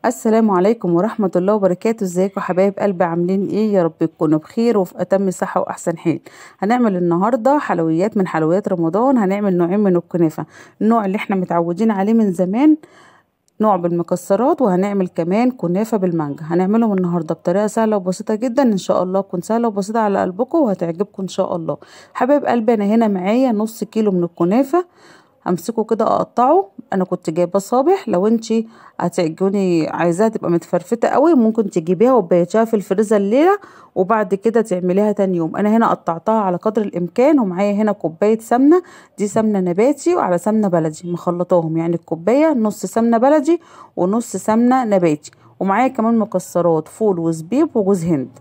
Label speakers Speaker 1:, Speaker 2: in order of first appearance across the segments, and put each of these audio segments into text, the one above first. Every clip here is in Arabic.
Speaker 1: السلام عليكم ورحمة الله وبركاته. ازيكم حبايب قلبي؟ عاملين ايه؟ يا رب تكونوا بخير وفي اتم صحة واحسن حال. هنعمل النهاردة حلويات من حلويات رمضان. هنعمل نوعين من الكنافة، النوع اللي احنا متعودين عليه من زمان، نوع بالمكسرات، وهنعمل كمان كنافة بالمانجا. هنعملهم النهاردة بطريقة سهلة وبسيطة جدا، ان شاء الله تكون سهلة وبسيطة على قلبكم وهتعجبكم ان شاء الله. حبايب قلبي، انا هنا معايا نص كيلو من الكنافة. امسكه كده اقطعه. انا كنت جايبه صابح، لو انتي هتعجبني عايزاها تبقى متفرفته قوي ممكن تجيبيها وتبيتيها في الفريزر الليله وبعد كده تعمليها تاني يوم. انا هنا قطعتها على قدر الامكان، ومعايا هنا كوبايه سمنه، دي سمنه نباتي وعلى سمنه بلدي مخلطاهم، يعني الكوبايه نص سمنه بلدي ونص سمنه نباتي. ومعايا كمان مكسرات فول وزبيب وجوز هند.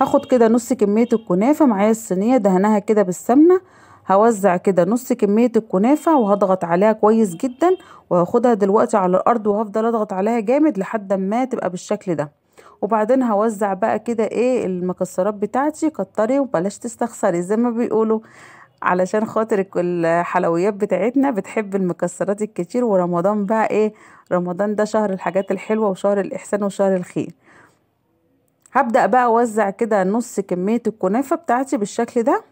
Speaker 1: هاخد كده نص كمية الكنافة، معايا الصينية دهنها كده بالسمنة. هوزع كده نص كمية الكنافة وهضغط عليها كويس جدا، وهاخدها دلوقتي على الأرض وهفضل أضغط عليها جامد لحد ما تبقى بالشكل ده. وبعدين هوزع بقى كده ايه المكسرات بتاعتي، كتري وبلاش تستخسري زي ما بيقولوا، علشان خاطر الحلويات بتاعتنا بتحب المكسرات الكتير. ورمضان بقى ايه، رمضان ده شهر الحاجات الحلوة وشهر الإحسان وشهر الخير. هبدأ بقى اوزع كده نص كمية الكنافة بتاعتي بالشكل ده،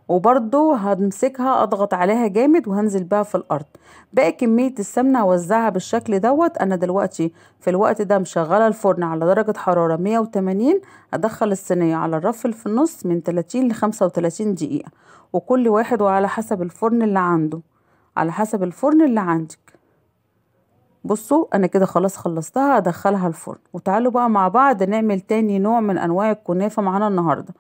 Speaker 1: وبرضو همسكها اضغط عليها جامد وهنزل بقى في الارض. باقي كمية السمنة اوزعها بالشكل دوت. انا دلوقتي في الوقت ده مشغلة الفرن على درجة حرارة 180. ادخل الصينية على الرف اللي في النص من 30 ل 35 دقيقة، وكل واحد وعلى حسب الفرن اللي عنده، على حسب الفرن اللي عندك. بصوا انا كده خلاص خلصتها، ادخلها الفرن. وتعالوا بقى مع بعض نعمل تاني نوع من انواع الكنافة معانا النهاردة.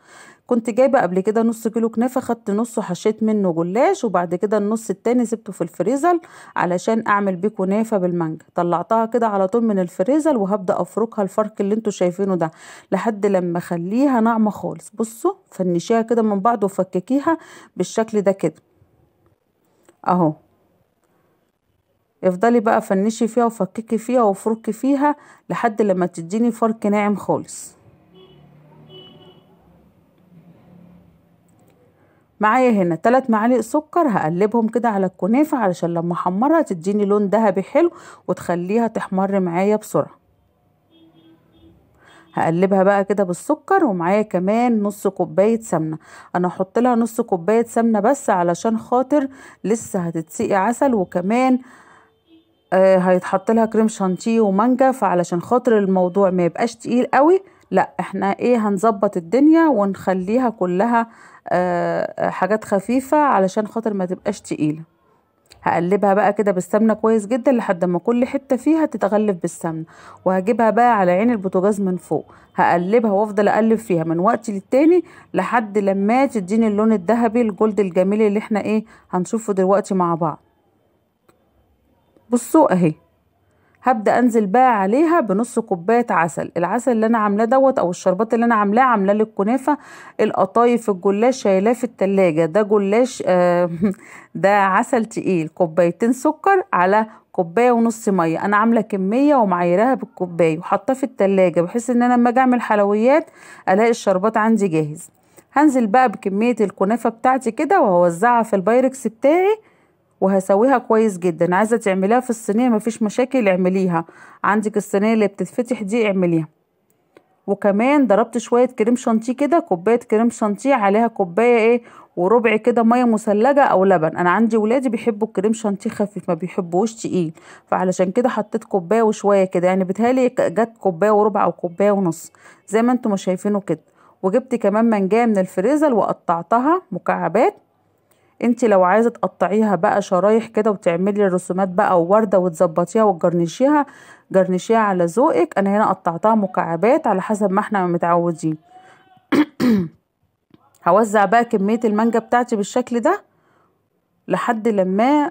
Speaker 1: كنت جايبة قبل كده نص كيلو كنافة، خدت نصه حشيت منه جلاش، وبعد كده النص التاني سبته في الفريزر علشان اعمل بيه كنافة بالمانجا. طلعتها كده على طول من الفريزر وهبدأ افركها الفرك اللي انتوا شايفينه ده لحد لما اخليها ناعمة خالص. بصوا فنشيها كده من بعض وفككيها بالشكل ده كده اهو. افضلي بقى فنشي فيها وفككي فيها وفركي فيها لحد لما تديني فرك ناعم خالص. معايا هنا 3 معالق سكر، هقلبهم كده على الكنافة علشان لما احمرها تديني لون ذهبي حلو وتخليها تحمر معايا بسرعة. هقلبها بقى كده بالسكر، ومعايا كمان نص كوباية سمنة. انا هحط لها نص كوباية سمنة بس علشان خاطر لسه هتتسقي عسل، وكمان هيتحط لها كريم شانتيه ومانجا، فعلشان خاطر الموضوع ما يبقاش تقيل قوي، لا احنا ايه هنظبط الدنيا ونخليها كلها حاجات خفيفة علشان خاطر ما تبقاش تقيلة. هقلبها بقى كده بالسمنة كويس جدا لحد ما كل حتة فيها تتغلف بالسمنة. وهجيبها بقى على عين البوتاجاز من فوق، هقلبها وافضل اقلب فيها من وقت للتاني لحد لما تديني اللون الذهبي الجولد الجميل اللي احنا ايه هنشوفه دلوقتي مع بعض. بصوا اهي. هبدأ انزل بقى عليها بنص كوباية عسل. العسل اللي انا عاملاه دوت او الشربات اللي انا عاملاه للكنافة القطايف الجلاش شايلاه في التلاجة، ده جلاش ده عسل تقيل. كوبايتين سكر على كوباية ونص مية، انا عاملة كمية ومعايرها بالكوباية وحطاه في التلاجة بحيث ان انا لما اجي اعمل حلويات الاقي الشربات عندي جاهز. هنزل بقى بكمية الكنافة بتاعتي كده وهوزعها في البايركس بتاعي وهسويها كويس جدا. عايزه تعمليها في الصينيه مفيش مشاكل، اعمليها عندك الصينيه اللي بتتفتح دي اعمليها. وكمان ضربت شويه كريم شانتيه كده، كوبايه كريم شانتيه عليها كوبايه ايه وربع كده ميه مثلجه او لبن. انا عندي ولادي بيحبوا الكريم شانتيه خفيف ما بيحبوش تقيل، فعلشان كده حطيت كوبايه وشويه كده، يعني بتهيالي جت كوبايه وربع او كوبايه ونص زي ما انتم شايفينه كده. وجبت كمان منجايه من الفريزر وقطعتها مكعبات. انت لو عايزه تقطعيها بقى شرايح كده وتعملي الرسومات بقى ووردة وتظبطيها وتجرنشيها، جرنشيها على ذوقك. انا هنا قطعتها مكعبات على حسب ما احنا متعودين. هوزع بقى كمية المانجا بتاعتي بالشكل ده لحد لما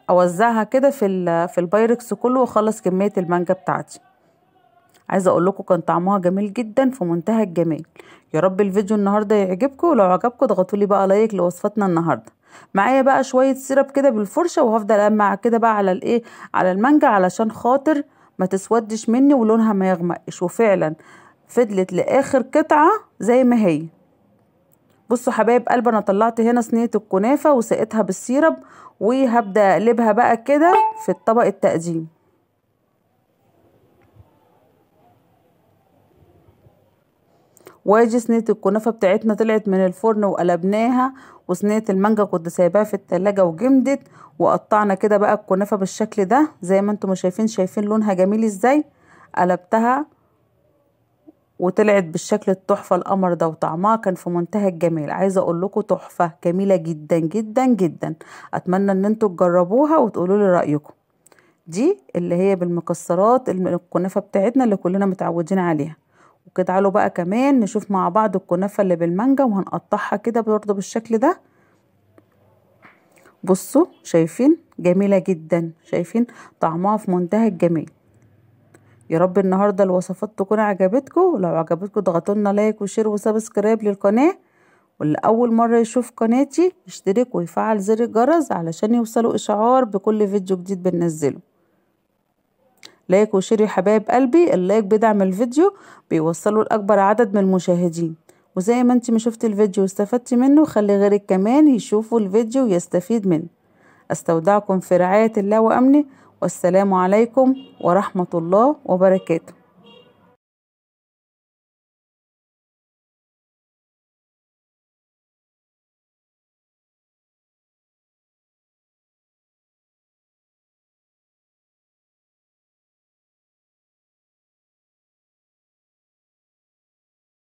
Speaker 1: اوزعها كده في البايركس كله واخلص كمية المانجا بتاعتي. عايزه اقول لكم كان طعمها جميل جدا في منتهى الجمال. يا رب الفيديو النهارده يعجبكم، ولو عجبكم اضغطوا لي بقى لايك لوصفتنا النهارده. معايا بقى شويه سيرب كده بالفرشه وهفضل امع كده بقى على الايه على المانجا علشان خاطر ما تسودش مني ولونها ما يغمقش. وفعلا فضلت لاخر قطعه زي ما هي. بصوا حبايب قلب، انا طلعت هنا صينيه الكنافه وسقيتها بالسيرب، وهبدا اقلبها بقى كده في الطبق التقديم. واجي صينية الكنافة بتاعتنا طلعت من الفرن وقلبناها، وصينية المانجا كنت سايباها في التلاجة وجمدت، وقطعنا كده بقى الكنافة بالشكل ده زي ما انتم شايفين لونها جميل ازاي. قلبتها وطلعت بالشكل التحفة القمر ده، وطعمها كان في منتهى الجمال. عايزة اقول لكم تحفة جميلة جدا جدا جدا. اتمنى ان انتوا تجربوها وتقولوا لي رأيكم. دي اللي هي بالمكسرات الكنافة بتاعتنا اللي كلنا متعودين عليها. وكده تعالوا بقى كمان نشوف مع بعض الكنافة اللي بالمانجا، وهنقطعها كده برضه بالشكل ده. بصوا شايفين جميلة جدا، شايفين طعمها في منتهى الجمال. يا رب النهاردة الوصفات تكون عجبتكم. لو عجبتكم اضغطوا لنا لايك وشير وسبسكرايب للقناة، واللي أول مرة يشوف قناتي يشترك ويفعل زر الجرس علشان يوصلوا إشعار بكل فيديو جديد بننزله. لايك وشير يا حبايب قلبي، اللايك بيدعم الفيديو، بيوصله لأكبر عدد من المشاهدين. وزي ما انت ما شفت الفيديو واستفدت منه، خلي غيرك كمان يشوفوا الفيديو ويستفيد منه. استودعكم في رعاية الله وأمنه، والسلام عليكم ورحمة الله وبركاته.